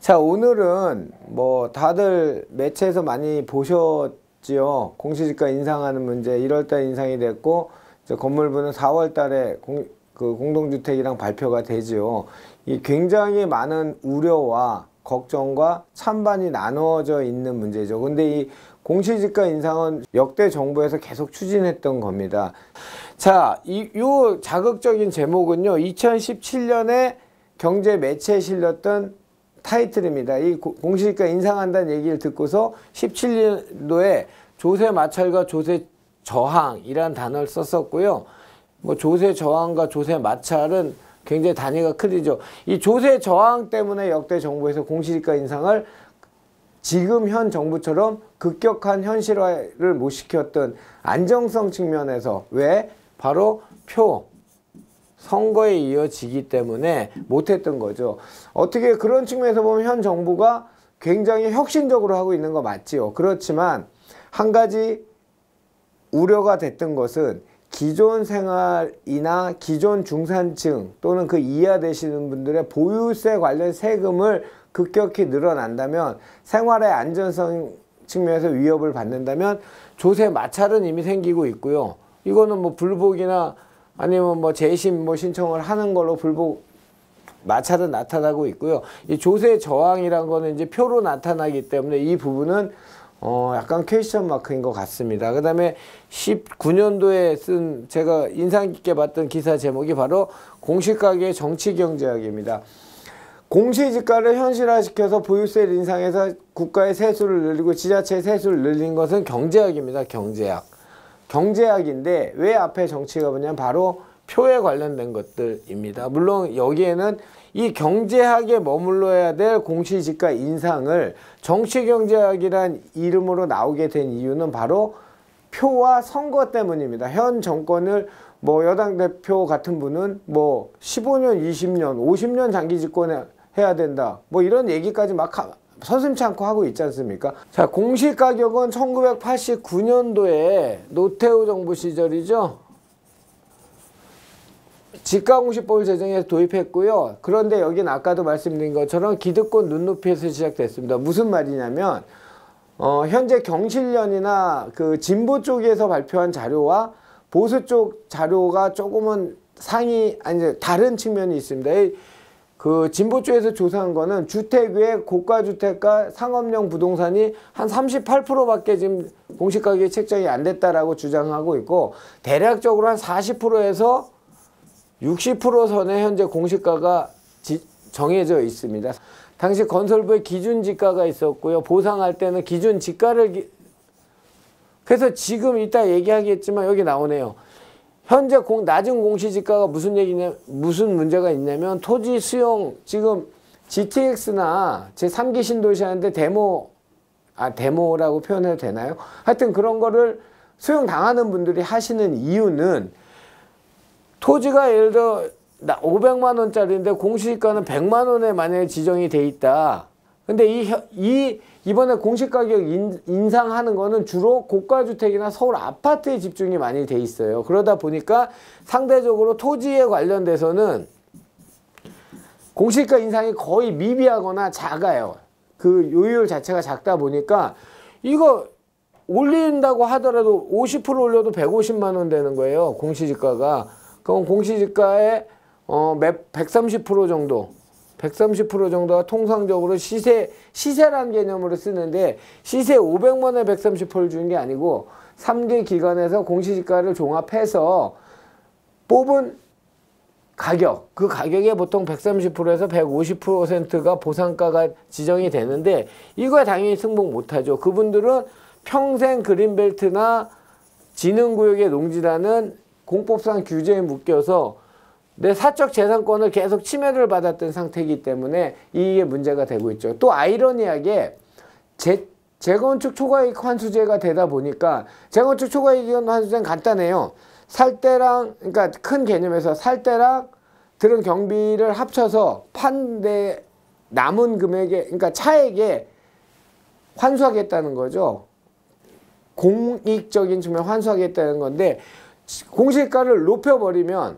자, 오늘은 뭐 다들 매체에서 많이 보셨지요. 공시지가 인상하는 문제 1월달 인상이 됐고, 이제 건물부는 4월달에 공동주택이랑 발표가 되지요. 이 굉장히 많은 우려와 걱정과 찬반이 나누어져 있는 문제죠. 근데 이 공시지가 인상은 역대 정부에서 계속 추진했던 겁니다. 자, 요 자극적인 제목은요, 2017년에 경제 매체에 실렸던 타이틀입니다. 이 공시지가 인상한다는 얘기를 듣고서 17년도에 조세 마찰과 조세 저항이라는 단어를 썼었고요. 뭐 조세 저항과 조세 마찰은 굉장히 단위가 크죠. 이 조세 저항 때문에 역대 정부에서 공시지가 인상을 지금 현 정부처럼 급격한 현실화를 못 시켰던 안정성 측면에서, 왜? 바로 선거에 이어지기 때문에 못했던 거죠. 어떻게 그런 측면에서 보면 현 정부가 굉장히 혁신적으로 하고 있는 거 맞지요. 그렇지만 한 가지 우려가 됐던 것은 기존 생활이나 기존 중산층 또는 그 이하 되시는 분들의 보유세 관련 세금을 급격히 늘어난다면, 생활의 안전성 측면에서 위협을 받는다면 조세 마찰은 이미 생기고 있고요. 이거는 뭐 불복이나 아니면 뭐 재심 신청을 하는 걸로 불복 마찰은 나타나고 있고요. 이 조세 저항이란 거는 이제 표로 나타나기 때문에 이 부분은 약간 퀘스천 마크인 것 같습니다. 그 다음에 19년도에 쓴 제가 인상 깊게 봤던 기사 제목이 바로 공시가계의 정치경제학입니다. 공시지가를 현실화시켜서 보유세를 인상해서 국가의 세수를 늘리고 지자체의 세수를 늘린 것은 경제학입니다. 경제학인데 왜 앞에 정치가 뭐냐면 바로 표에 관련된 것들입니다. 물론 여기에는 이 경제학에 머물러야 될 공시지가 인상을 정치경제학이란 이름으로 나오게 된 이유는 바로 표와 선거 때문입니다. 현 정권을 뭐 여당 대표 같은 분은 뭐 15년, 20년, 50년 장기 집권해야 된다, 뭐 이런 얘기까지 막 서슴지 않고 하고 있지 않습니까? 자, 공시가격은 1989년도에 노태우 정부 시절이죠. 지가공시법을 제정해서 도입했고요. 그런데 여긴 아까도 말씀드린 것처럼 기득권 눈높이에서 시작됐습니다. 무슨 말이냐면 현재 경실련이나 그 진보 쪽에서 발표한 자료와 보수 쪽 자료가 조금은 다른 측면이 있습니다. 그 진보 쪽에서 조사한 거는 주택 외에 고가주택과 상업용 부동산이 한 38%밖에 지금 공시가격이 책정이 안 됐다라고 주장하고 있고, 대략적으로 한 40%에서 60% 선에 현재 공시가가 정해져 있습니다. 당시 건설부의 기준지가가 있었고요. 보상할 때는 기준지가를 그래서 지금 이따 얘기하겠지만 여기 나오네요. 현재 낮은 공시지가가 무슨 문제가 있냐면 토지 수용, 지금 GTX나 제3기 신도시 하는데 데모라고 표현해도 되나요? 하여튼 그런 거를 수용당하는 분들이 하시는 이유는 토지가 예를 들어 500만 원짜리인데 공시지가는 100만 원에 만약에 지정이 돼 있다. 근데 이번에 공시가격 인상하는 거는 주로 고가주택이나 서울 아파트에 집중이 많이 돼 있어요. 그러다 보니까 상대적으로 토지에 관련돼서는 공시가 인상이 거의 미비하거나 작아요. 그 요율 자체가 작다 보니까 이거 올린다고 하더라도 50% 올려도 150만 원 되는 거예요. 공시지가가. 그럼 공시지가의 130% 정도, 130% 정도가 통상적으로 시세란 개념으로 쓰는데, 시세 500만 원에 130%를 주는 게 아니고 3개 기관에서 공시지가를 종합해서 뽑은 가격, 그 가격에 보통 130%에서 150%가 보상가가 지정이 되는데, 이거에 당연히 승복 못하죠. 그분들은 평생 그린벨트나 진흥구역의 농지라는 공법상 규제에 묶여서 내 사적 재산권을 계속 침해를 받았던 상태이기 때문에 이게 문제가 되고 있죠. 또 아이러니하게 재건축 초과이익 환수제가 되다 보니까, 재건축 초과이익 환수제는 간단해요. 살 때랑, 그러니까 큰 개념에서 살 때랑 들은 경비를 합쳐서 판대 남은 금액에, 그러니까 차액에 환수하겠다는 거죠. 공익적인 측면 환수하겠다는 건데, 공시가를 높여버리면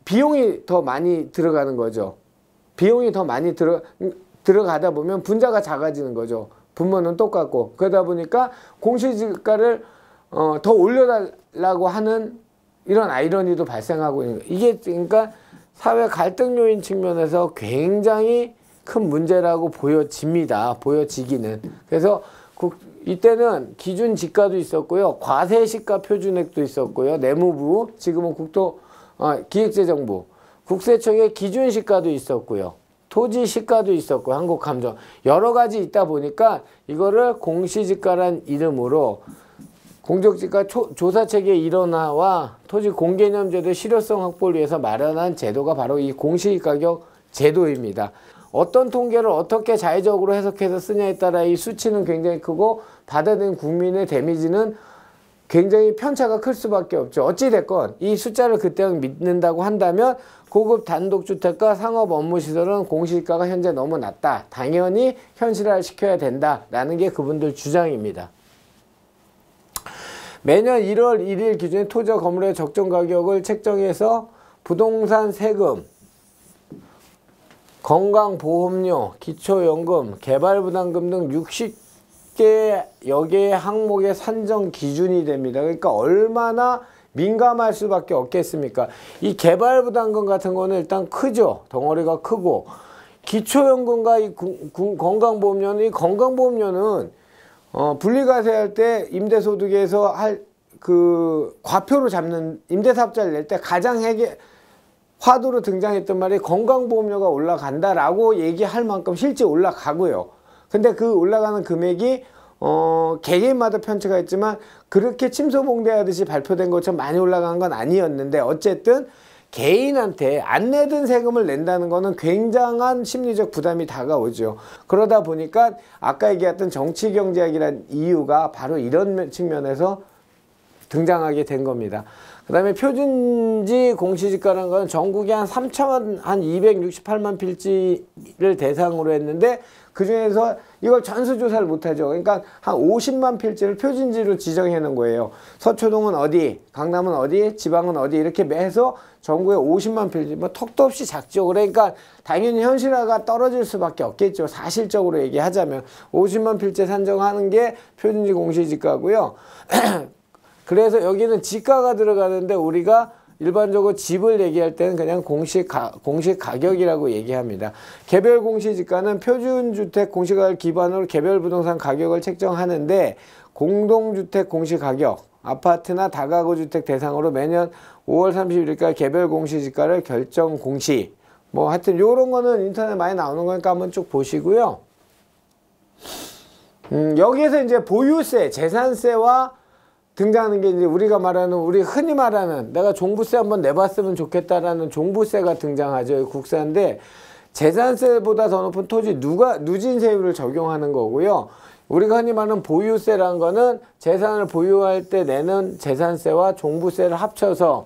비용이 더 많이 들어가는 거죠. 비용이 더 많이 들어가다 보면 분자가 작아지는 거죠. 분모는 똑같고. 그러다 보니까 공시지가를 더 올려달라고 하는 이런 아이러니도 발생하고 있는 거예요. 이게 그러니까 사회 갈등 요인 측면에서 굉장히 큰 문제라고 보여집니다. 보여지기는. 그래서 이때는 기준 지가도 있었고요. 과세시가 표준액도 있었고요. 내무부, 지금은 기획재정부, 국세청의 기준시가도 있었고요. 토지시가도 있었고 한국감정 여러 가지 있다 보니까 이거를 공시지가란 이름으로 공적지가 조사체계 일원화와 토지 공개념제도의 실효성 확보를 위해서 마련한 제도가 바로 이 공시가격 제도입니다. 어떤 통계를 어떻게 자의적으로 해석해서 쓰냐에 따라 이 수치는 굉장히 크고 받아들인 국민의 데미지는 굉장히 편차가 클 수밖에 없죠. 어찌됐건 이 숫자를 그때는 믿는다고 한다면 고급 단독주택과 상업 업무시설은 공시지가가 현재 너무 낮다. 당연히 현실화시켜야 된다라는 게 그분들 주장입니다. 매년 1월 1일 기준에 토지와 건물의 적정 가격을 책정해서 부동산 세금, 건강보험료, 기초연금, 개발부담금 등 60개여 개의 항목의 산정 기준이 됩니다. 그러니까 얼마나 민감할 수밖에 없겠습니까? 이 개발부담금 같은 거는 일단 크죠. 덩어리가 크고 기초연금과 이 건강보험료는 이 건강보험료는 분리과세할 때 임대소득에서 과표로 잡는 임대사업자를 낼 때 가장 화두로 등장했던 말이 건강보험료가 올라간다라고 얘기할 만큼 실제 올라가고요. 근데 그 올라가는 금액이 개개인마다 편차가 있지만 그렇게 침소봉대하듯이 발표된 것처럼 많이 올라간 건 아니었는데 어쨌든 개인한테 안 내던 세금을 낸다는 거는 굉장한 심리적 부담이 다가오죠. 그러다 보니까 아까 얘기했던 정치경제학이라는 이유가 바로 이런 측면에서 등장하게 된 겁니다. 그 다음에 표준지 공시지가라는 건 전국에 한 268만 필지를 대상으로 했는데 그 중에서 이걸 전수조사를 못하죠. 그러니까 한 50만 필지를 표준지로 지정해 놓은 거예요. 서초동은 어디, 강남은 어디, 지방은 어디 이렇게 해서 전국에 50만 필지, 뭐 턱도 없이 작죠. 그러니까 당연히 현실화가 떨어질 수밖에 없겠죠. 사실적으로 얘기하자면 50만 필지 산정하는 게 표준지 공시지가고요. 그래서 여기는 지가가 들어가는데 우리가 일반적으로 집을 얘기할 때는 그냥 공시 가격이라고 얘기합니다. 개별 공시지가는 표준주택 공시가격을 기반으로 개별 부동산 가격을 책정하는데 공동주택 공시가격, 아파트나 다가구 주택 대상으로 매년 5월 31일까지 개별 공시지가를 결정 공시. 뭐 하여튼 요런 거는 인터넷 많이 나오는 거니까 한번 쭉 보시고요. 여기에서 이제 보유세, 재산세와 등장하는 게 이제 우리 흔히 말하는 내가 종부세 한번 내봤으면 좋겠다라는 종부세가 등장하죠. 국세인데 재산세보다 더 높은 토지 누진세율을 적용하는 거고요. 우리가 흔히 말하는 보유세라는 거는 재산을 보유할 때 내는 재산세와 종부세를 합쳐서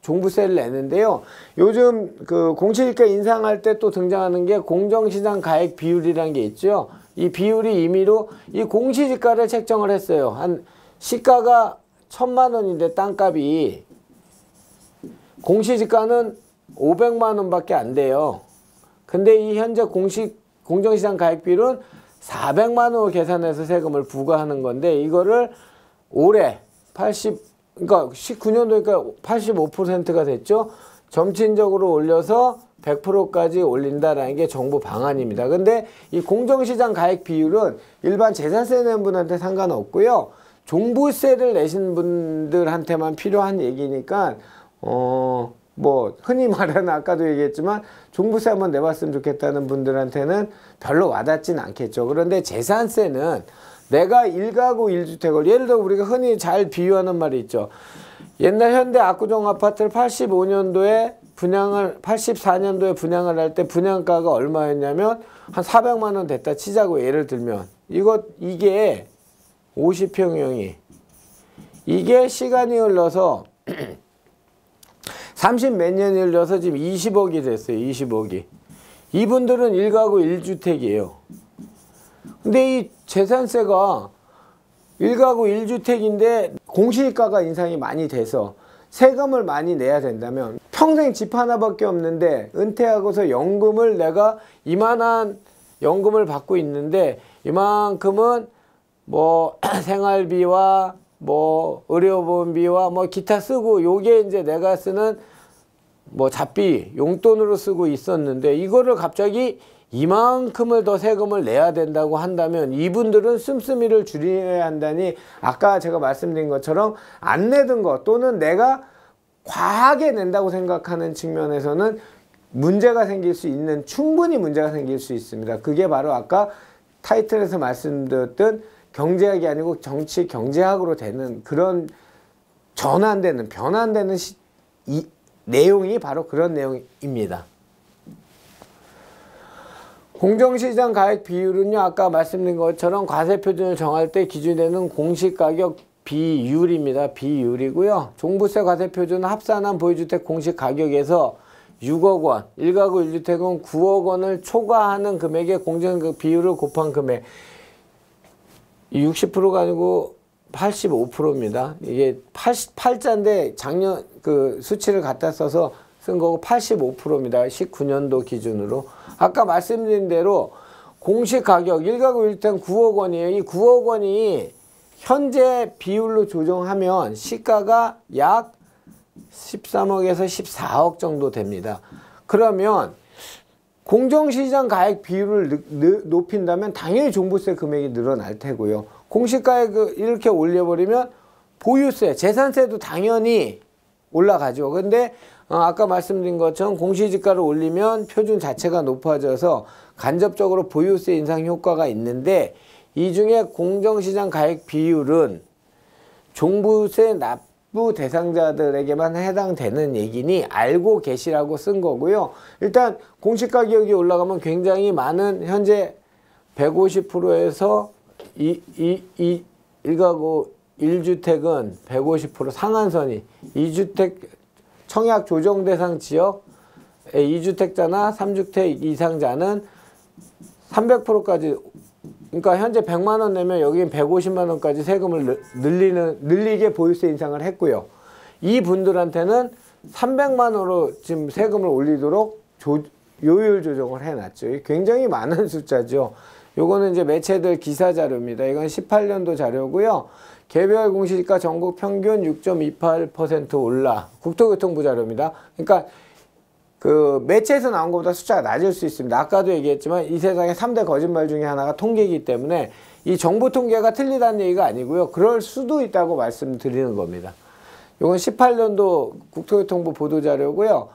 종부세를 내는데요. 요즘 그 공시지가 인상할 때 또 등장하는 게 공정시장 가액 비율이라는 게 있죠. 이 비율이 임의로 이 공시지가를 책정을 했어요. 한 시가가 1,000만 원인데 땅값이 공시지가는 500만 원밖에 안 돼요. 근데 이 현재 공정시장 가액 비율은 400만 원을 계산해서 세금을 부과하는 건데 이거를 올해 그러니까 19년도니까 85%가 됐죠. 점진적으로 올려서 100%까지 올린다라는 게 정부 방안입니다. 근데 이 공정시장 가액 비율은 일반 재산세 내는 분한테 상관없고요. 종부세를 내신 분들한테만 필요한 얘기니까 뭐 흔히 말하는 아까도 얘기했지만 종부세 한번 내봤으면 좋겠다는 분들한테는 별로 와닿진 않겠죠. 그런데 재산세는 내가 1가구 1주택을 예를 들어 우리가 흔히 잘 비유하는 말이 있죠. 옛날 현대 압구정 아파트를 84년도에 분양을 할 때 분양가가 얼마였냐면 한 400만 원 됐다 치자고 예를 들면 이게 50평형이 이게 시간이 흘러서 30 몇 년이 흘러서 지금 20억이 됐어요. 20억이. 이분들은 1가구 1주택이에요. 근데 이 재산세가 1가구 1주택인데 공시지가가 인상이 많이 돼서 세금을 많이 내야 된다면 평생 집 하나밖에 없는데 은퇴하고서 연금을 내가 이만한 연금을 받고 있는데 이만큼은 뭐 생활비와 뭐 의료보험비와 뭐 기타 쓰고 요게 이제 내가 쓰는 뭐 잡비 용돈으로 쓰고 있었는데 이거를 갑자기 이만큼을 더 세금을 내야 된다고 한다면 이분들은 씀씀이를 줄여야 한다니 아까 제가 말씀드린 것처럼 안 내던 것 또는 내가 과하게 낸다고 생각하는 측면에서는 문제가 생길 수 있는 충분히 문제가 생길 수 있습니다. 그게 바로 아까 타이틀에서 말씀드렸던 경제학이 아니고 정치 경제학으로 되는 그런 전환되는 변환되는 이 내용이 바로 그런 내용입니다. 공정시장 가액 비율은요 아까 말씀드린 것처럼 과세표준을 정할 때 기준되는 공시가격 비율입니다. 비율이고요. 종부세 과세표준은 합산한 보유주택 공시가격에서 6억 원, 1가구 1주택은 9억 원을 초과하는 금액의 공정가격 비율을 곱한 금액 60%가 아니고 85%입니다. 이게 88자인데 작년 그 수치를 갖다 써서 쓴 거고 85%입니다. 19년도 기준으로. 아까 말씀드린 대로 공시가격 1가구 1주택 9억 원이에요. 이 9억 원이 현재 비율로 조정하면 시가가 약 13억에서 14억 정도 됩니다. 그러면 공정시장 가액 비율을 높인다면 당연히 종부세 금액이 늘어날 테고요. 공시가액을 이렇게 올려버리면 보유세, 재산세도 당연히 올라가죠. 근데 아까 말씀드린 것처럼 공시지가를 올리면 표준 자체가 높아져서 간접적으로 보유세 인상 효과가 있는데 이 중에 공정시장 가액 비율은 종부세 납부 대상자들에게만 해당되는 얘기니 알고 계시라고 쓴 거고요. 일단 공시가격이 올라가면 굉장히 많은 현재 150%에서 1가구 1주택은 150% 상한선이 2주택 청약 조정 대상 지역 2주택자나 3주택 이상자는 300%까지 그러니까 현재 100만 원 내면 여기는 150만 원까지 세금을 늘리게 보유세 인상을 했고요. 이 분들한테는 300만 원으로 지금 세금을 올리도록 요율 조정을 해놨죠. 굉장히 많은 숫자죠. 요거는 이제 매체들 기사 자료입니다. 이건 18년도 자료고요. 개별 공시지가 전국 평균 6.28% 올라. 국토교통부 자료입니다. 그러니까 그 매체에서 나온 것보다 숫자가 낮을 수 있습니다. 아까도 얘기했지만 이 세상에 3대 거짓말 중에 하나가 통계이기 때문에 이 정부 통계가 틀리다는 얘기가 아니고요. 그럴 수도 있다고 말씀드리는 겁니다. 요건 18년도 국토교통부 보도자료고요.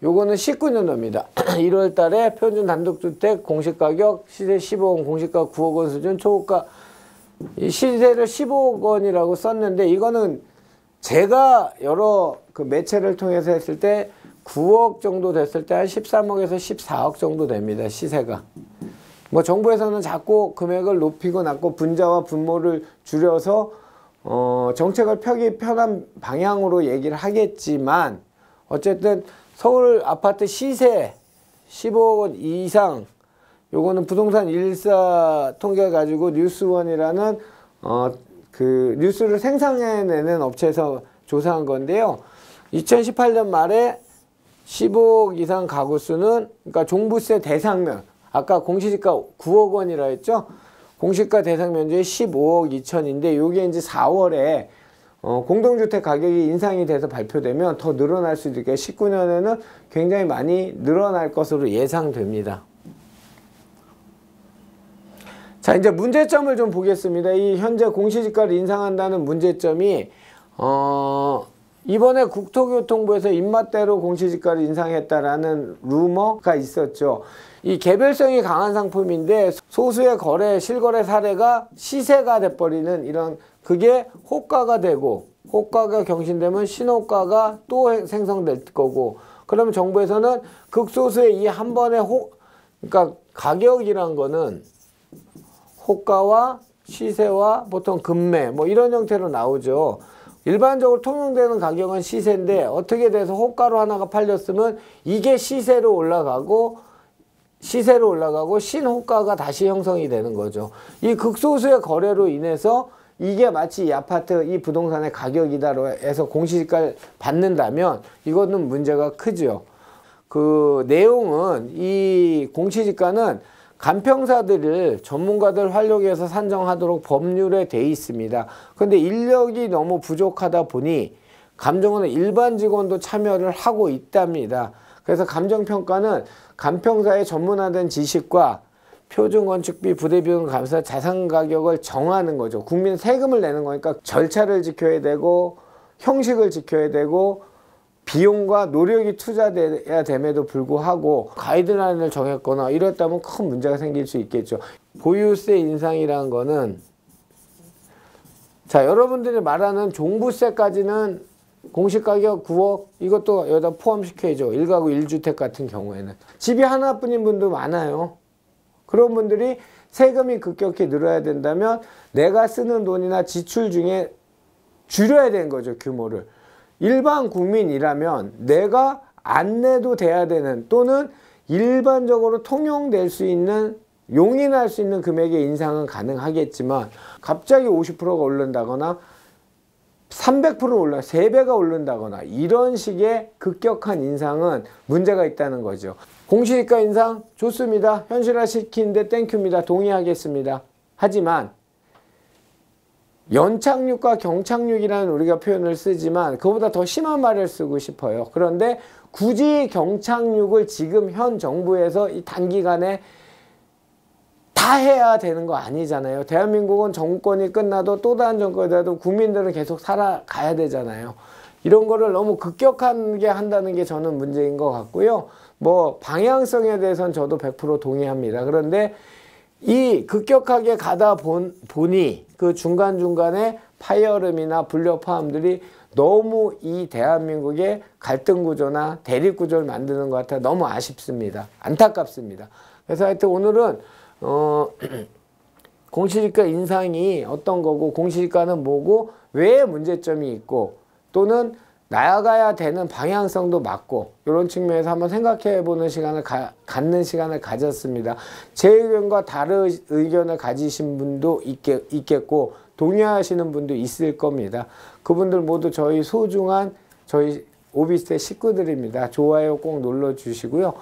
요거는 19년도입니다. 1월 달에 평균 단독주택 공시가격 시세 15억 원, 공시가 9억 원 수준, 초고가 이 시세를 15억 원이라고 썼는데 이거는 제가 여러 그 매체를 통해서 했을 때 9억 정도 됐을 때 한 13억에서 14억 정도 됩니다. 시세가. 뭐 정부에서는 자꾸 금액을 높이고 낮고 분자와 분모를 줄여서 정책을 펴기 편한 방향으로 얘기를 하겠지만 어쨌든 서울 아파트 시세 15억 원 이상 요거는 부동산 114 통계 가지고 뉴스원이라는 그 뉴스를 생산해내는 업체에서 조사한 건데요. 2018년 말에 15억 이상 가구 수는 그러니까 종부세 대상면 아까 공시지가 9억 원이라 했죠. 공시가 대상 면적이 15억 2천인데 요게 이제 4월에 공동주택 가격이 인상이 돼서 발표되면 더 늘어날 수도 있게 19년에는 굉장히 많이 늘어날 것으로 예상됩니다. 자, 이제 문제점을 좀 보겠습니다. 이 현재 공시지가를 인상한다는 문제점이 이번에 국토교통부에서 입맛대로 공시지가를 인상했다라는 루머가 있었죠. 이 개별성이 강한 상품인데 소수의 거래, 실거래 사례가 시세가 돼버리는 이런 그게 호가가 되고 호가가 경신되면 신호가가 또 생성될 거고 그러면 정부에서는 극소수의 이 한 번의 그러니까 가격이란 거는 호가와 시세와 보통 금매 뭐 이런 형태로 나오죠. 일반적으로 통용되는 가격은 시세인데 어떻게 돼서 호가로 하나가 팔렸으면 이게 시세로 올라가고 신호가가 다시 형성이 되는 거죠. 이 극소수의 거래로 인해서 이게 마치 이 아파트, 이 부동산의 가격이다로 해서 공시지가를 받는다면 이거는 문제가 크죠. 그 내용은 이 공시지가는 간평사들을 전문가들 활용해서 산정하도록 법률에 돼 있습니다. 그런데 인력이 너무 부족하다 보니 감정원은 일반 직원도 참여를 하고 있답니다. 그래서 감정평가는 간평사의 전문화된 지식과 표준건축비, 부대비용 감사, 자산가격을 정하는 거죠. 국민 세금을 내는 거니까 절차를 지켜야 되고 형식을 지켜야 되고 비용과 노력이 투자돼야 됨에도 불구하고 가이드라인을 정했거나 이랬다면 큰 문제가 생길 수 있겠죠. 보유세 인상이라는 거는, 자, 여러분들이 말하는 종부세까지는 공시가격 9억 이것도 여기다 포함시켜야죠. 1가구 1주택 같은 경우에는 집이 하나뿐인 분도 많아요. 그런 분들이 세금이 급격히 늘어야 된다면 내가 쓰는 돈이나 지출 중에 줄여야 되는 거죠, 규모를. 일반 국민이라면 내가 안 내도 돼야 되는, 또는 일반적으로 통용될 수 있는, 용인할 수 있는 금액의 인상은 가능하겠지만 갑자기 50%가 오른다거나 300% 올라 3배가 오른다거나 이런 식의 급격한 인상은 문제가 있다는 거죠. 공시지가 인상 좋습니다. 현실화시키는데 땡큐입니다. 동의하겠습니다. 하지만 연착륙과 경착륙이라는 우리가 표현을 쓰지만 그보다 더 심한 말을 쓰고 싶어요. 그런데 굳이 경착륙을 지금 현 정부에서 이 단기간에 다 해야 되는 거 아니잖아요. 대한민국은 정권이 끝나도 또 다른 정권이 돼도 국민들은 계속 살아가야 되잖아요. 이런 거를 너무 급격하게 한다는 게 저는 문제인 것 같고요. 뭐 방향성에 대해서는 저도 100% 동의합니다. 그런데 이 급격하게 가다 보니 그 중간중간에 파열음이나 불협화음들이 너무 이 대한민국의 갈등 구조나 대립 구조를 만드는 것 같아 너무 아쉽습니다. 안타깝습니다. 그래서 하여튼 오늘은 공시지가 인상이 어떤 거고 공시지가는 뭐고 왜 문제점이 있고 또는 나아가야 되는 방향성도 맞고 이런 측면에서 한번 생각해 보는 시간을 갖는 시간을 가졌습니다. 제 의견과 다른 의견을 가지신 분도 있겠고 동의하시는 분도 있을 겁니다. 그분들 모두 저희 소중한 저희 오비스텔 식구들입니다. 좋아요 꼭 눌러주시고요.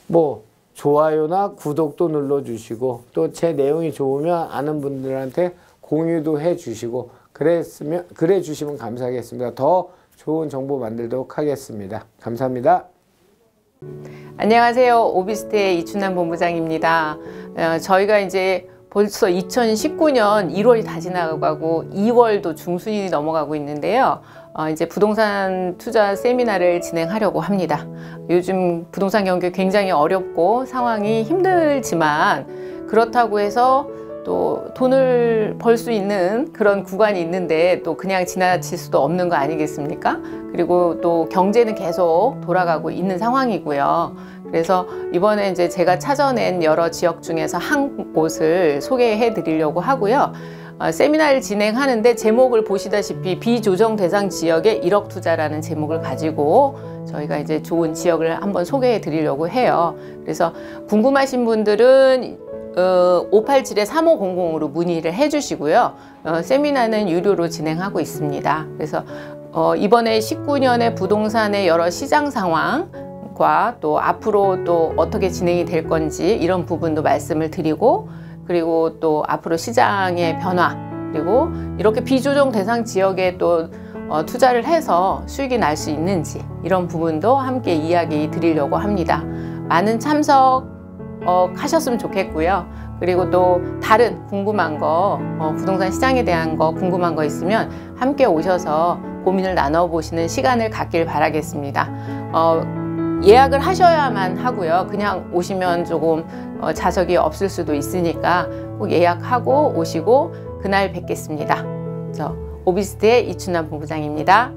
뭐 좋아요나 구독도 눌러주시고 또 제 내용이 좋으면 아는 분들한테 공유도 해주시고 그래 주시면 감사하겠습니다. 더 좋은 정보 만들도록 하겠습니다. 감사합니다. 안녕하세요. 오비스텔 이춘남 본부장입니다. 저희가 이제 벌써 2019년 1월이 다 지나가고 2월도 중순이 넘어가고 있는데요. 이제 부동산 투자 세미나를 진행하려고 합니다. 요즘 부동산 경기 굉장히 어렵고 상황이 힘들지만 그렇다고 해서 또 돈을 벌 수 있는 그런 구간이 있는데 또 그냥 지나칠 수도 없는 거 아니겠습니까? 그리고 또 경제는 계속 돌아가고 있는 상황이고요. 그래서 이번에 이제 제가 찾아낸 여러 지역 중에서 한 곳을 소개해 드리려고 하고요. 세미나를 진행하는데 제목을 보시다시피 비조정 대상 지역에 1억 투자라는 제목을 가지고 저희가 이제 좋은 지역을 한번 소개해 드리려고 해요. 그래서 궁금하신 분들은 587-3500으로 문의를 해 주시고요. 세미나는 유료로 진행하고 있습니다. 그래서 이번에 19년의 부동산의 여러 시장 상황과 또 앞으로 또 어떻게 진행이 될 건지 이런 부분도 말씀을 드리고 그리고 또 앞으로 시장의 변화 그리고 이렇게 비조정 대상 지역에 또 투자를 해서 수익이 날 수 있는지 이런 부분도 함께 이야기 드리려고 합니다. 많은 참석 하셨으면 좋겠고요. 그리고 또 다른 궁금한 거 부동산 시장에 대한 거 궁금한 거 있으면 함께 오셔서 고민을 나눠보시는 시간을 갖길 바라겠습니다. 예약을 하셔야만 하고요. 그냥 오시면 조금 좌석이 없을 수도 있으니까 꼭 예약하고 오시고 그날 뵙겠습니다. 오비스텔 이춘남 본부장입니다.